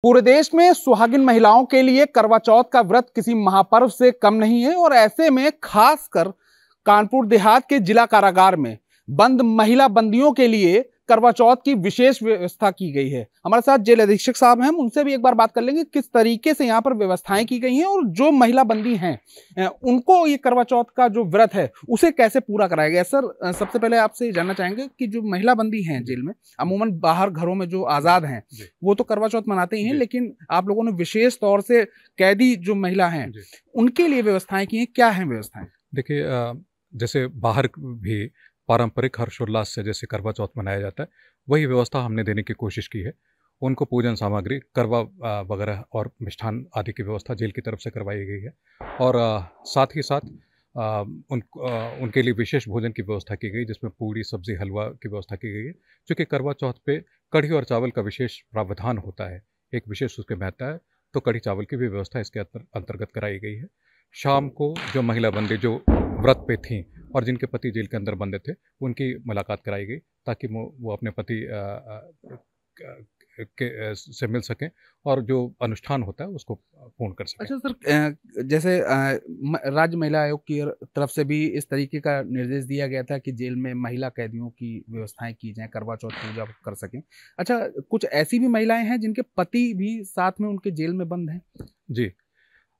पूरे देश में सुहागिन महिलाओं के लिए करवा चौथ का व्रत किसी महापर्व से कम नहीं है और ऐसे में खासकर कानपुर देहात के जिला कारागार में बंद महिला बंदियों के लिए करवा चौथ की विशेष व्यवस्था की गई है। हमारे साथ जेल अधीक्षक साहब हैं, हम उनसे भी एक बार बात कर लेंगे किस तरीके से यहाँ पर व्यवस्थाएं की गई हैं और जो महिला बंदी हैं उनको ये करवा चौथ का जो व्रत है उसे कैसे पूरा कराया गया। सर, सबसे पहले आपसे जानना चाहेंगे कि जो महिला बंदी हैं जेल में, अमूमन बाहर घरों में जो आज़ाद हैं वो तो करवा चौथ मनाते ही हैं, लेकिन आप लोगों ने विशेष तौर से कैदी जो महिला हैं उनके लिए व्यवस्थाएं की हैं। क्या है व्यवस्थाएं? देखिए, जैसे बाहर भी पारंपरिक हर्षोल्लास से जैसे करवा चौथ मनाया जाता है, वही व्यवस्था हमने देने की कोशिश की है। उनको पूजन सामग्री, करवा वगैरह और मिष्ठान आदि की व्यवस्था जेल की तरफ से करवाई गई है और साथ ही साथ उनके लिए विशेष भोजन की व्यवस्था की गई, जिसमें पूड़ी, सब्जी, हलवा की व्यवस्था की गई है। चूँकि करवा चौथ पे कढ़ी और चावल का विशेष प्रावधान होता है, एक विशेष उसके महत्ता है, तो कढ़ी चावल की भी व्यवस्था इसके अंतर्गत कराई गई है। शाम को जो महिला बंदी जो व्रत पे थीं और जिनके पति जेल के अंदर बंदे थे, उनकी मुलाकात कराई गई ताकि वो अपने पति से मिल सकें और जो अनुष्ठान होता है उसको पूर्ण कर सकें। अच्छा सर, जैसे राज्य महिला आयोग की तरफ से भी इस तरीके का निर्देश दिया गया था कि जेल में महिला कैदियों की व्यवस्थाएं की जाएं, करवा चौथ पूजा कर सकें। अच्छा, कुछ ऐसी भी महिलाएं हैं जिनके पति भी साथ में उनके जेल में बंद हैं? जी,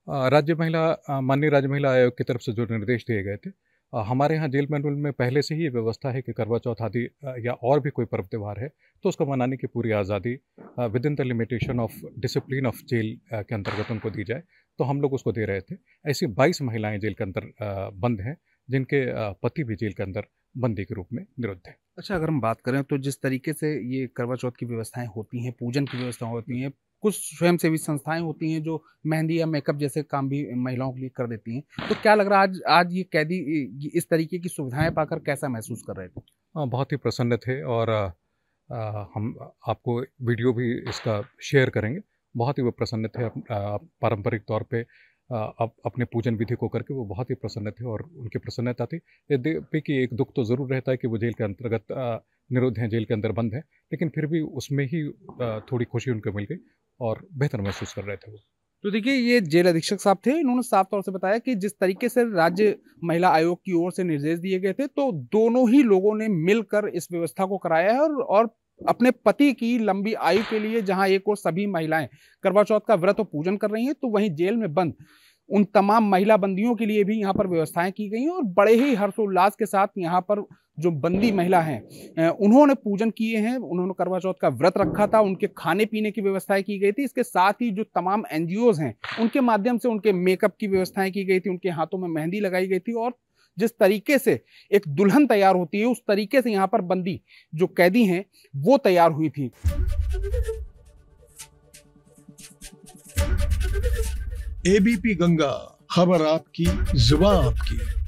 माननीय राज्य महिला आयोग की तरफ से जो निर्देश दिए गए थे, हमारे यहाँ जेल मैनुअल में पहले से ही ये व्यवस्था है कि करवा चौथ आदि या और भी कोई पर्व त्यौहार है तो उसको मनाने की पूरी आज़ादी within the limitation of discipline of jail के अंतर्गत उनको दी जाए, तो हम लोग उसको दे रहे थे। ऐसी 22 महिलाएं जेल के अंदर बंद हैं जिनके पति भी जेल के अंदर बंदी के रूप में निरुद्ध है। अच्छा, अगर हम बात करें तो जिस तरीके से ये करवा चौथ की व्यवस्थाएं होती हैं, पूजन की व्यवस्था होती हैं, कुछ स्वयंसेवी संस्थाएं होती हैं जो मेहंदी या मेकअप जैसे काम भी महिलाओं के लिए कर देती हैं, तो क्या लग रहा है आज ये कैदी इस तरीके की सुविधाएं पाकर कैसा महसूस कर रहे थे? बहुत ही प्रसन्न थे और हम आपको वीडियो भी इसका शेयर करेंगे। बहुत ही वो प्रसन्न थे। पारंपरिक तौर पे अपने पूजन विधि को करके वो बहुत ही प्रसन्न थे और उनकी प्रसन्नता थी। यद्यपि कि एक दुख तो ज़रूर रहता है कि वो जेल के अंतर्गत निरुद्ध हैं, जेल के अंदर बंद हैं, लेकिन फिर भी उसमें ही थोड़ी खुशी उनको मिल गई और बेहतर महसूस कर रहे थे वो। तो देखिए, ये जेल अधीक्षक साहब थे, इन्होंने साफ तौर से बताया कि जिस तरीके से राज्य महिला आयोग की ओर से निर्देश दिए गए थे तो दोनों ही लोगों ने मिलकर इस व्यवस्था को कराया है और अपने पति की लंबी आयु के लिए जहां एक और सभी महिलाएं करवा चौथ का व्रत और पूजन कर रही हैं, तो वहीं जेल में बंद उन तमाम महिला बंदियों के लिए भी यहाँ पर व्यवस्थाएं की गई हैं और बड़े ही हर्षोल्लास के साथ यहाँ पर जो बंदी महिला हैं उन्होंने पूजन किए हैं, उन्होंने करवा चौथ का व्रत रखा था, उनके खाने पीने की व्यवस्थाएं की गई थी। इसके साथ ही जो तमाम एनजीओज हैं उनके माध्यम से उनके मेकअप की व्यवस्थाएं की गई थी, उनके हाथों में मेहंदी लगाई गई थी और जिस तरीके से एक दुल्हन तैयार होती है उस तरीके से यहाँ पर बंदी जो कैदी हैं वो तैयार हुई थी। एबीपी गंगा, खबर आपकी, जुबान आपकी।